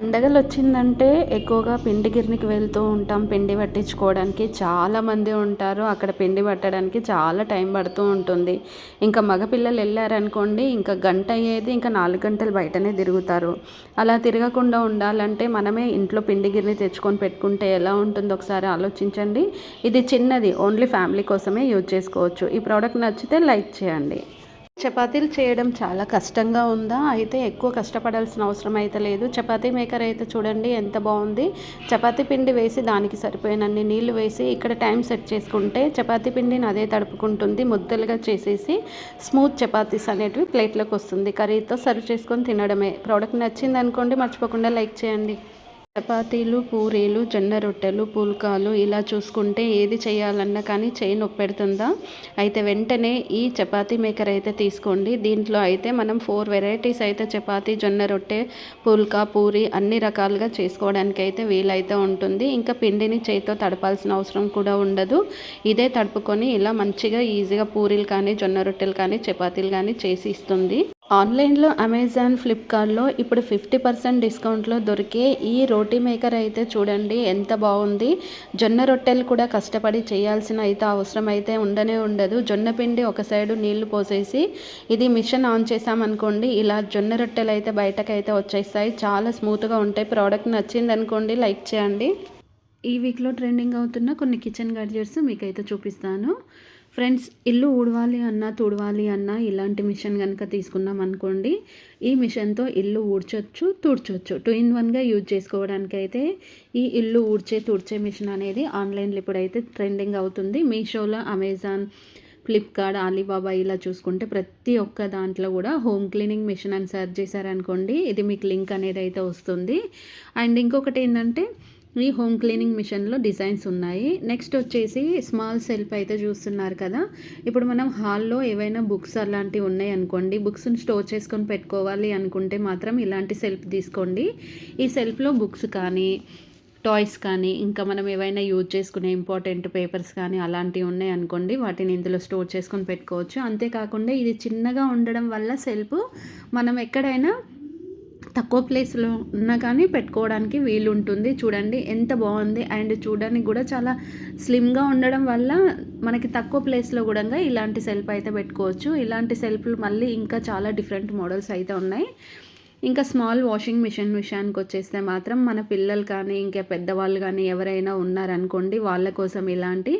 పండగలొచ్చిందంటే ఎక్కువగా పిండి గిర్నికి వెళ్తూ ఉంటాం. పిండి పట్టించుకోవడానికి చాలామంది ఉంటారు. అక్కడ పిండి పట్టడానికి చాలా టైం పడుతూ ఉంటుంది. ఇంకా మగపిల్లలు ఎళ్లారనుకోండి, ఇంకా గంట అయ్యేది ఇంకా 4 గంటలు బయటనే తిరుగుతారు. అలా తిరగకుండా ఉండాలంటే మనమే ఇంట్లో పిండి గిర్ని తెచ్చుకొని పెట్టుకుంటే ఎలా ఉంటుందో ఒకసారి ఆలోచించండి. ఇది చిన్నది, ఓన్లీ ఫ్యామిలీ కోసమే యూజ్ చేసుకోవచ్చు. ఈ ప్రోడక్ట్ నచ్చితే లైక్ చేయండి. చపాతీలు చేయడం చాలా కష్టంగా ఉందా? అయితే ఎక్కువ కష్టపడాల్సిన అవసరం అయితే లేదు. చపాతీ మేకర్ అయితే చూడండి ఎంత బాగుంది. చపాతీ పిండి వేసి దానికి సరిపోయినన్ని నీళ్లు వేసి ఇక్కడ టైం సెట్ చేసుకుంటే చపాతీ పిండిని అదే తడుపుకుంటుంది. ముద్దలుగా చేసేసి స్మూత్ చపాతీస్ అనేటివి ప్లేట్లోకి వస్తుంది. కర్రీతో సర్వ్ చేసుకొని తినడమే. ప్రోడక్ట్ నచ్చింది అనుకోండి, మర్చిపోకుండా లైక్ చేయండి. చపాతీలు, పూరీలు, జొన్న రొట్టెలు, పుల్కాలు ఇలా చూసుకుంటే ఏది చేయాలన్నా కానీ చేయి నొప్పెడుతుందా? అయితే వెంటనే ఈ చపాతీ మేకర్ అయితే తీసుకోండి. దీంట్లో అయితే మనం 4 వెరైటీస్ అయితే చపాతీ, జొన్న రొట్టె, పుల్కా, పూరి అన్ని రకాలుగా చేసుకోవడానికి అయితే వీలైతే ఉంటుంది. ఇంకా పిండిని చేతితో తడపాల్సిన అవసరం కూడా ఉండదు. ఇదే తడుపుకొని ఇలా మంచిగా ఈజీగా పూరీలు కానీ, జొన్న రొట్టెలు కానీ, చపాతీలు కానీ చేసి ఇస్తుంది. ఆన్లైన్లో అమెజాన్, ఫ్లిప్కార్ట్లో ఇప్పుడు 50% డిస్కౌంట్లో దొరికే ఈ రోటీ మేకర్ అయితే చూడండి ఎంత బాగుంది. జొన్న రొట్టెలు కూడా కష్టపడి చేయాల్సిన అయితే అవసరం అయితే ఉండదు. జొన్న పిండి ఒక సైడు నీళ్లు పోసేసి ఇది మిషన్ ఆన్ చేసామనుకోండి, ఇలా జొన్న రొట్టెలు అయితే బయటకైతే వచ్చేస్తాయి. చాలా స్మూత్గా ఉంటాయి. ప్రోడక్ట్ నచ్చింది అనుకోండి, లైక్ చేయండి. ఈ వీక్లో ట్రెండింగ్ అవుతున్న కొన్ని కిచెన్ గాడ్జెట్స్ మీకైతే చూపిస్తాను. ఫ్రెండ్స్, ఇల్లు ఊడవాలి అన్నా, తుడవాలి అన్నా ఇలాంటి మిషన్ కనుక తీసుకున్నాం అనుకోండి, ఈ మిషన్తో ఇల్లు ఊడ్చొచ్చు, తుడ్చొచ్చు. 2 in 1గా యూజ్ చేసుకోవడానికి అయితే ఈ ఇల్లు తుడిచే మిషన్ అనేది ఆన్లైన్లో ఇప్పుడైతే ట్రెండింగ్ అవుతుంది. మీషోలో, అమెజాన్, ఫ్లిప్కార్ట్, అలీబాబా ఇలా చూసుకుంటే ప్రతి ఒక్క దాంట్లో కూడా హోమ్ క్లీనింగ్ మిషన్ అని సెర్చ్ చేశారనుకోండి, ఇది మీకు లింక్ అనేది అయితే వస్తుంది. అండ్ ఇంకొకటి ఏంటంటే ఈ హోమ్ క్లీనింగ్ మిషన్లో డిజైన్స్ ఉన్నాయి. నెక్స్ట్ వచ్చేసి స్మాల్ సెల్ఫ్ అయితే చూస్తున్నారు కదా. ఇప్పుడు మనం హాల్లో ఏవైనా బుక్స్ అలాంటివి ఉన్నాయి అనుకోండి, బుక్స్ని స్టోర్ చేసుకొని పెట్టుకోవాలి అనుకుంటే మాత్రం ఇలాంటి సెల్ఫ్ తీసుకోండి. ఈ సెల్ఫ్లో బుక్స్ కానీ, టాయ్స్ కానీ, ఇంకా మనం ఏవైనా యూజ్ చేసుకునే ఇంపార్టెంట్ పేపర్స్ కానీ అలాంటివి ఉన్నాయి అనుకోండి, వాటిని ఇందులో స్టోర్ చేసుకొని పెట్టుకోవచ్చు. అంతేకాకుండా ఇది చిన్నగా ఉండడం వల్ల సెల్ఫ్ మనం ఎక్కడైనా తక్కువ ప్లేస్లో ఉన్నా కానీ పెట్టుకోవడానికి వీలుంటుంది. చూడండి ఎంత బాగుంది. అండ్ చూడడానికి కూడా చాలా స్లిమ్గా ఉండడం వల్ల మనకి తక్కువ ప్లేస్లో కూడా ఇలాంటి సెల్ఫ్ అయితే పెట్టుకోవచ్చు. ఇలాంటి సెల్ఫ్లు మళ్ళీ ఇంకా చాలా డిఫరెంట్ మోడల్స్ అయితే ఉన్నాయి. ఇంకా స్మాల్ వాషింగ్ మిషన్ విషయానికి వచ్చేస్తే మాత్రం మన పిల్లలు కానీ, ఇంకా పెద్దవాళ్ళు కానీ ఎవరైనా ఉన్నారనుకోండి, వాళ్ళ కోసం ఇలాంటి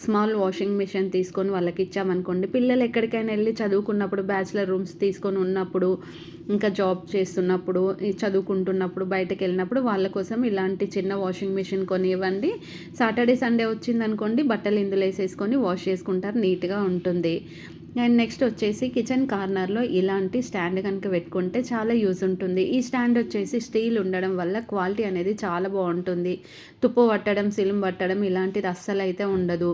స్మాల్ వాషింగ్ మిషన్ తీసుకొని వాళ్ళకి ఇచ్చామనుకోండి, పిల్లలు ఎక్కడికైనా వెళ్ళి చదువుకున్నప్పుడు, బ్యాచిలర్ రూమ్స్ తీసుకొని ఉన్నప్పుడు, ఇంకా జాబ్ చేస్తున్నప్పుడు, చదువుకుంటున్నప్పుడు, బయటకు వెళ్ళినప్పుడు వాళ్ళ కోసం ఇలాంటి చిన్న వాషింగ్ మిషన్ కొని ఇవ్వండి. సాటర్డే, సండే వచ్చిందనుకోండి, బట్టలు ఇందులో వేసేసుకొని వాష్ చేసుకుంటారు, నీట్గా ఉంటుంది. అండ్ నెక్స్ట్ వచ్చేసి కిచెన్ కార్నర్లో ఇలాంటి స్టాండ్ కనుక పెట్టుకుంటే చాలా యూజ్ ఉంటుంది. ఈ స్టాండ్ వచ్చేసి స్టీల్ ఉండడం వల్ల క్వాలిటీ అనేది చాలా బాగుంటుంది. తుప్పు పట్టడం, సిలుం పట్టడం ఇలాంటిది అస్సలు అయితే ఉండదు.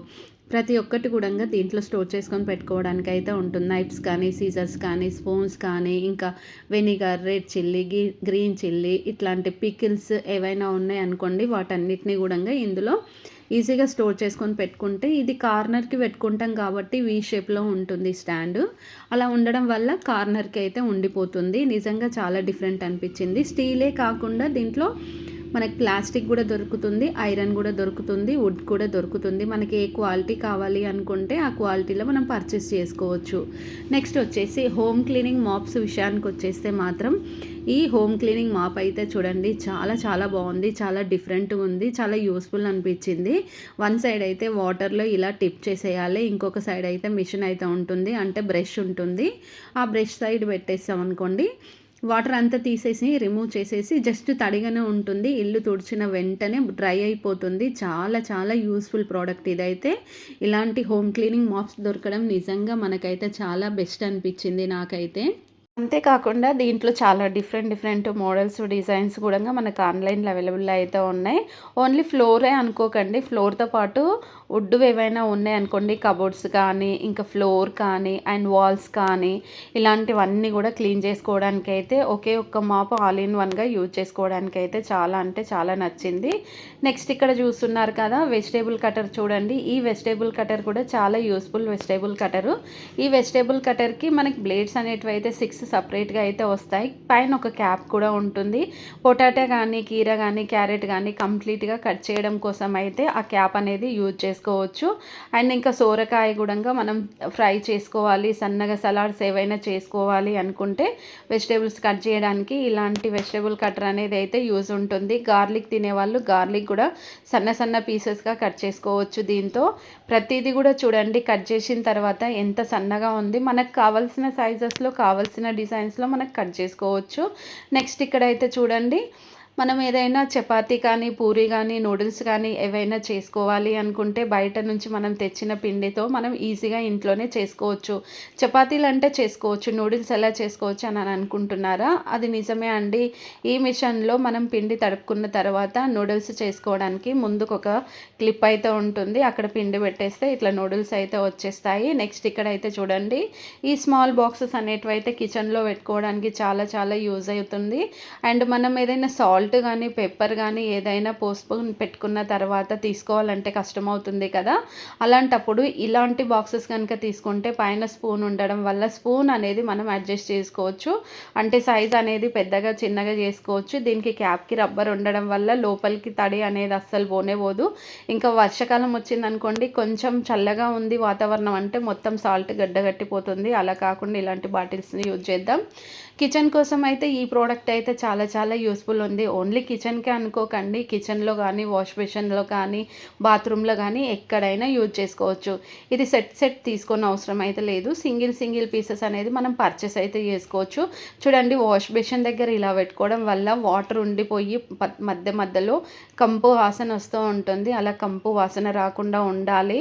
ప్రతి ఒక్కటి కూడా దీంట్లో స్టోర్ చేసుకొని పెట్టుకోవడానికి అయితే ఉంటుంది. నైఫ్స్ కానీ, సీజర్స్ కానీ, స్పూన్స్ కానీ, ఇంకా vinegar, red chilli, green chilli ఇట్లాంటి పికిల్స్ ఏవైనా ఉన్నాయనుకోండి, వాటన్నిటిని కూడా ఇందులో ఈజీగా స్టోర్ చేసుకొని పెట్టుకుంటే, ఇది కార్నర్కి పెట్టుకుంటాం కాబట్టి వీ షేప్లో ఉంటుంది స్టాండ్. అలా ఉండడం వల్ల కార్నర్కి అయితే ఉండిపోతుంది. నిజంగా చాలా డిఫరెంట్ అనిపించింది. స్టీలే కాకుండా దీంట్లో మనకి ప్లాస్టిక్ కూడా దొరుకుతుంది, ఐరన్ కూడా దొరుకుతుంది, వుడ్ కూడా దొరుకుతుంది. మనకి ఏ క్వాలిటీ కావాలి అనుకుంటే ఆ క్వాలిటీలో మనం పర్చేస్ చేసుకోవచ్చు. నెక్స్ట్ వచ్చేసి హోమ్ క్లీనింగ్ మాప్స్ విషయానికి వచ్చేస్తే మాత్రం ఈ హోమ్ క్లీనింగ్ మాప్ అయితే చూడండి చాలా బాగుంది. చాలా డిఫరెంట్గా ఉంది. చాలా యూస్ఫుల్ అనిపించింది. వన్ సైడ్ అయితే వాటర్లో ఇలా టిప్ చేసేయాలి, ఇంకొక సైడ్ అయితే మిషన్ అయితే ఉంటుంది, అంటే బ్రష్ ఉంటుంది. ఆ బ్రష్ సైడ్ పెట్టేస్తాం అనుకోండి, వాటర్ అంతా తీసేసి రిమూవ్ చేసేసి జస్ట్ తడిగానే ఉంటుంది. ఇల్లు తుడిచిన వెంటనే డ్రై అయిపోతుంది. చాలా యూస్ఫుల్ ప్రోడక్ట్ ఇదైతే. ఇలాంటి హోమ్ క్లీనింగ్ మాప్స్ దొరకడం నిజంగా మనకైతే చాలా బెస్ట్ అనిపించింది నాకైతే. అంతేకాకుండా దీంట్లో చాలా డిఫరెంట్ మోడల్స్, డిజైన్స్ కూడా మనకు ఆన్లైన్లో అవైలబుల్ అయితే ఉన్నాయి. ఓన్లీ ఫ్లోరే అనుకోకండి, ఫ్లోర్తో పాటు వుడ్ ఏవైనా ఉన్నాయనుకోండి, కబోర్డ్స్ కానీ, ఇంకా ఫ్లోర్ కానీ, అండ్ వాల్స్ కానీ, ఇలాంటివన్నీ కూడా క్లీన్ చేసుకోవడానికి అయితే ఒకే ఒక్క మాప్ ఆల్ ఇన్ వన్గా యూజ్ చేసుకోవడానికి అయితే చాలా అంటే చాలా నచ్చింది. నెక్స్ట్ ఇక్కడ చూస్తున్నారు కదా వెజిటేబుల్ కటర్ చూడండి. ఈ వెజిటేబుల్ కటర్ కూడా చాలా యూస్ఫుల్ వెజిటేబుల్ కటరు. ఈ వెజిటేబుల్ కటర్కి మనకి బ్లేడ్స్ అనేటివి అయితే 6 సపరేట్గా అయితే వస్తాయి. పైన ఒక క్యాప్ కూడా ఉంటుంది. పొటాటో కానీ, కీర కానీ, క్యారెట్ కానీ కంప్లీట్గా కట్ చేయడం కోసం అయితే ఆ క్యాప్ అనేది యూజ్ చేసుకోవచ్చు. అండ్ ఇంకా సోరకాయ కూడా మనం ఫ్రై చేసుకోవాలి, సన్నగా సలాడ్స్ ఏవైనా చేసుకోవాలి అనుకుంటే వెజిటేబుల్స్ కట్ చేయడానికి ఇలాంటి వెజిటేబుల్ కటర్ అనేది అయితే యూజ్ ఉంటుంది. గార్లిక్ తినేవాళ్ళు గార్లిక్ కూడా సన్న సన్న పీసెస్గా కట్ చేసుకోవచ్చు. దీంతో ప్రతిదీ కూడా చూడండి, కట్ చేసిన తర్వాత ఎంత సన్నగా ఉంది. మనకు కావాల్సిన సైజెస్లో కావాల్సిన డిజైన్స్లో మనకు కట్ చేసుకోవచ్చు. నెక్స్ట్ ఇక్కడైతే చూడండి, మనం ఏదైనా చపాతీ కానీ, పూరి కానీ, నూడిల్స్ కానీ ఏవైనా చేసుకోవాలి అనుకుంటే బయట నుంచి మనం తెచ్చిన పిండితో మనం ఈజీగా ఇంట్లోనే చేసుకోవచ్చు. చపాతీలు అంటే చేసుకోవచ్చు, నూడిల్స్ ఎలా చేసుకోవచ్చు అని అనుకుంటున్నారా? అది నిజమే అండి. ఈ మిషన్లో మనం పిండి తడుపుకున్న తర్వాత నూడిల్స్ చేసుకోవడానికి ముందుకు ఒక క్లిప్ అయితే ఉంటుంది. అక్కడ పిండి పెట్టేస్తే ఇట్లా నూడిల్స్ అయితే వచ్చేస్తాయి. నెక్స్ట్ ఇక్కడైతే చూడండి, ఈ స్మాల్ బాక్సెస్ అనేటివి అయితే కిచెన్లో పెట్టుకోవడానికి చాలా చాలా యూజ్ అవుతుంది. అండ్ మనం ఏదైనా సాల్ట్ కానీ, పెప్పర్ కానీ ఏదైనా పోసుకొని పెట్టుకున్న తర్వాత తీసుకోవాలంటే కష్టమవుతుంది కదా. అలాంటప్పుడు ఇలాంటి బాక్సెస్ కనుక తీసుకుంటే పైన స్పూన్ ఉండడం వల్ల స్పూన్ అనేది మనం అడ్జస్ట్ చేసుకోవచ్చు. అంటే సైజ్ అనేది పెద్దగా చిన్నగా చేసుకోవచ్చు. దీనికి క్యాప్కి రబ్బర్ ఉండడం వల్ల లోపలికి తడి అనేది అస్సలు పోనేపోదు. ఇంకా వర్షాకాలం వచ్చిందనుకోండి, కొంచెం చల్లగా ఉంది వాతావరణం అంటే మొత్తం సాల్ట్ గడ్డగట్టిపోతుంది. అలా కాకుండా ఇలాంటి బాటిల్స్ని యూజ్ చేద్దాం. కిచెన్ కోసం అయితే ఈ ప్రోడక్ట్ అయితే చాలా చాలా యూస్ఫుల్ ఉంది. ఓన్లీ కిచెన్కే అనుకోకండి, కిచెన్లో కానీ, వాష్ బేసిన్లో కానీ, బాత్రూంలో కానీ ఎక్కడైనా యూజ్ చేసుకోవచ్చు. ఇది సెట్ తీసుకొని అవసరం అయితే లేదు. సింగిల్ పీసెస్ అనేది మనం పర్చేస్ అయితే చేసుకోవచ్చు. చూడండి, వాష్ బేసిన్ దగ్గర ఇలా పెట్టుకోవడం వల్ల వాటర్ ఉండిపోయి మధ్యలో కంపు వాసన వస్తూ ఉంటుంది. అలా కంపు వాసన రాకుండా ఉండాలి,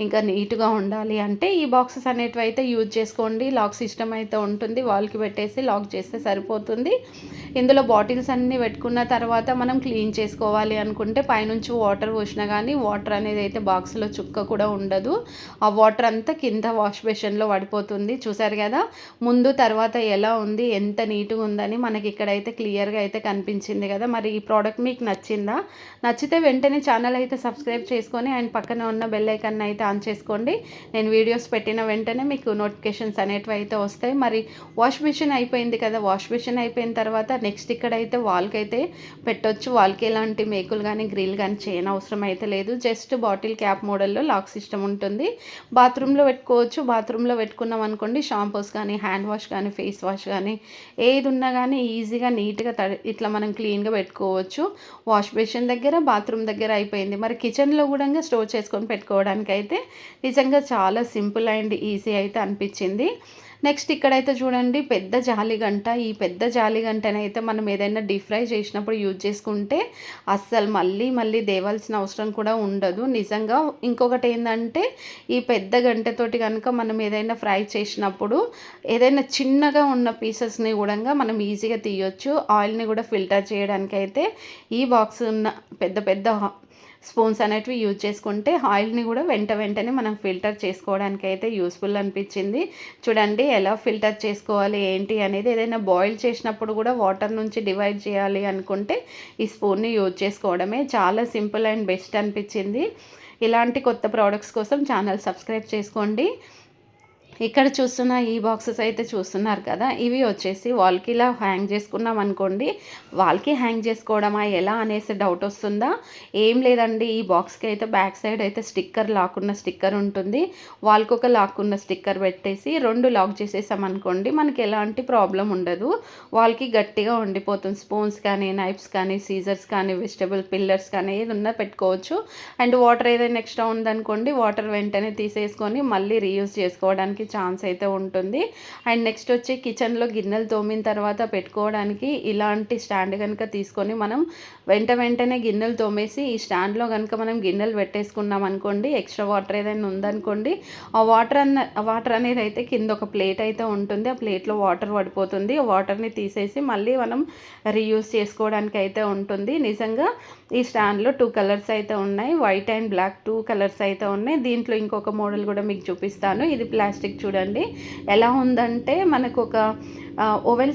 ఇంకా నీట్గా ఉండాలి అంటే ఈ బాక్సెస్ అనేటివి అయితే యూజ్ చేసుకోండి. లాక్ సిస్టమ్ అయితే ఉంటుంది, వాల్కి పెట్టేసి లాక్ చేస్తే సరిపోతుంది. ఇందులో బాటిల్స్ అన్నీ పెట్టుకున్న తర్వాత మనం క్లీన్ చేసుకోవాలి అనుకుంటే పైనుంచి వాటర్ పోసినా కానీ వాటర్ అనేది అయితే బాక్స్లో చుక్క కూడా ఉండదు. ఆ వాటర్ అంతా కింద వాష్ బేసిన్లో పడిపోతుంది. చూసారు కదా, ముందు తర్వాత ఎలా ఉంది, ఎంత నీట్గా ఉందని మనకి ఇక్కడైతే క్లియర్గా అయితే కనిపించింది కదా. మరి ఈ ప్రోడక్ట్ మీకు నచ్చిందా? నచ్చితే వెంటనే ఛానల్ అయితే సబ్స్క్రైబ్ చేసుకొని అండ్ పక్కన ఉన్న బెల్ ఐకాన్ అయితే ఆన్ చేసుకోండి. నేను వీడియోస్ పెట్టిన వెంటనే మీకు నోటిఫికేషన్స్ అనేటివి అయితే వస్తాయి. మరి వాష్ బేసిన్ అయిపోయింది కదా. వాష్ బేసిన్ అయిపోయిన తర్వాత నెక్స్ట్ ఇక్కడైతే వాల్కి అయితే పెట్టొచ్చు. వాల్కి ఎలాంటి మేకులు కానీ గ్రిల్ కానీ చేయనవసరం అయితే లేదు. జస్ట్ బాటిల్ క్యాప్ మోడల్లో లాక్ సిస్టమ్ ఉంటుంది. బాత్రూంలో పెట్టుకోవచ్చు. బాత్రూంలో పెట్టుకున్నాం అనుకోండి, షాంపూస్ కానీ, హ్యాండ్ వాష్ కానీ, ఫేస్ వాష్ కానీ ఏది ఉన్నా కానీ ఈజీగా నీట్గా ఇట్లా మనం క్లీన్గా పెట్టుకోవచ్చు. వాష్ బేసిన్ దగ్గర, బాత్రూమ్ దగ్గర అయిపోయింది. మరి కిచెన్లో కూడా స్టోర్ చేసుకొని పెట్టుకోవడానికి అయితే నిజంగా చాలా సింపుల్ అండ్ ఈజీ అయితే అనిపించింది. నెక్స్ట్ ఇక్కడైతే చూడండి, పెద్ద జాలి గంట. ఈ పెద్ద జాలి గంటనైతే మనం ఏదైనా డీప్ ఫ్రై చేసినప్పుడు యూజ్ చేసుకుంటే అస్సలు మళ్ళీ దేవాల్సిన అవసరం కూడా ఉండదు. నిజంగా ఇంకొకటి ఏంటంటే, ఈ పెద్ద గంటతోటి కనుక మనం ఏదైనా ఫ్రై చేసినప్పుడు ఏదైనా చిన్నగా ఉన్న పీసెస్ని కూడా మనం ఈజీగా తీయొచ్చు. ఆయిల్ని కూడా ఫిల్టర్ చేయడానికి అయితే ఈ బాక్స్ ఉన్న పెద్ద స్పూన్స్ అనేటివి యూజ్ చేసుకుంటే ఆయిల్ని కూడా వెంటనే మనం ఫిల్టర్ చేసుకోవడానికి అయితే యూస్ఫుల్ అనిపించింది. చూడండి ఎలా ఫిల్టర్ చేసుకోవాలి ఏంటి అనేది. ఏదైనా బాయిల్ చేసినప్పుడు కూడా వాటర్ నుంచి డివైడ్ చేయాలి అనుకుంటే ఈ స్పూన్ని యూజ్ చేసుకోవడమే చాలా సింపుల్ అండ్ బెస్ట్ అనిపించింది. ఇలాంటి కొత్త ప్రోడక్ట్స్ కోసం ఛానల్ సబ్స్క్రైబ్ చేసుకోండి. ఇక్కడ చూస్తున్న ఈ బాక్సెస్ అయితే చూస్తున్నారు కదా, ఇవి వచ్చేసి వాల్కి ఇలా హ్యాంగ్ చేసుకున్నాం అనుకోండి. వాల్కి హ్యాంగ్ చేసుకోవడమా ఎలా అనేసి డౌట్ వస్తుందా? ఏం లేదండి, ఈ బాక్స్కి అయితే బ్యాక్ సైడ్ అయితే లాక్కున్న స్టిక్కర్ ఉంటుంది. వాల్కి ఒక లాక్కున్న స్టిక్కర్ పెట్టేసి 2 లాక్ చేసేసాం అనుకోండి, మనకి ఎలాంటి ప్రాబ్లం ఉండదు. వాల్కి గట్టిగా ఉండిపోతుంది. స్పూన్స్ కానీ, నైఫ్స్ కానీ, సీజర్స్ కానీ, వెజిటబుల్ పిల్లర్స్ కానీ ఏది ఉన్నా పెట్టుకోవచ్చు. అండ్ వాటర్ ఏదైనా ఎక్స్ట్రా ఉందనుకోండి, వాటర్ వెంటనే తీసేసుకొని మళ్ళీ రీయూజ్ చేసుకోవడానికి ఛాన్స్ అయితే ఉంటుంది. అండ్ నెక్స్ట్ వచ్చి కిచెన్లో గిన్నెలు తోమిన తర్వాత పెట్టుకోవడానికి ఇలాంటి స్టాండ్ కనుక తీసుకొని మనం వెంటనే గిన్నెలు తోమేసి ఈ స్టాండ్లో కనుక మనం గిన్నెలు పెట్టేసుకున్నాం అనుకోండి, ఎక్స్ట్రా వాటర్ ఏదైనా ఉందనుకోండి, ఆ వాటర్ అనేది అయితే కింద ఒక ప్లేట్ అయితే ఉంటుంది. ఆ ప్లేట్లో వాటర్ పడిపోతుంది. ఆ వాటర్ని తీసేసి మళ్ళీ మనం రీయూజ్ చేసుకోవడానికి అయితే ఉంటుంది. నిజంగా ఈ స్టాండ్లో 2 కలర్స్ అయితే ఉన్నాయి, వైట్ అండ్ బ్లాక్ 2 కలర్స్ అయితే ఉన్నాయి. దీంట్లో ఇంకొక మోడల్ కూడా మీకు చూపిస్తాను. ఇది ప్లాస్టిక్ చూడండి ఎలా ఉందంటే, మనకు ఒక ఓవెల్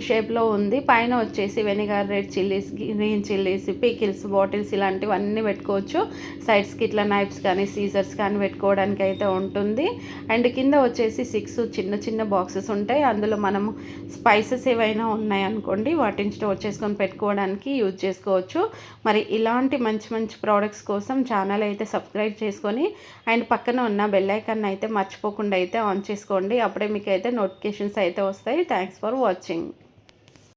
షేప్లో ఉంది. పైన వచ్చేసి vinegar, red chillies, green chillies, pickles bottles ఇలాంటివన్నీ పెట్టుకోవచ్చు. సైడ్స్కి ఇట్లా నైఫ్స్ కానీ సీజర్స్ కానీ పెట్టుకోవడానికి అయితే ఉంటుంది. అండ్ కింద వచ్చేసి 6 చిన్న చిన్న బాక్సెస్ ఉంటాయి. అందులో మనము స్పైసెస్ ఏవైనా ఉన్నాయనుకోండి వాటిని స్టోర్ చేసుకొని పెట్టుకోవడానికి యూజ్ చేసుకోవచ్చు. మరి ఇలాంటి మంచి మంచి ప్రోడక్ట్స్ కోసం ఛానల్ అయితే సబ్స్క్రైబ్ చేసుకొని అండ్ పక్కన ఉన్న బెల్ ఐకాన్ అయితే మర్చిపోకుండా అయితే ఆన్ చేసుకోండి. అప్పుడే మీకు అయితే నోటిఫికేషన్స్ అయితే వస్తాయి. Thanks for watching.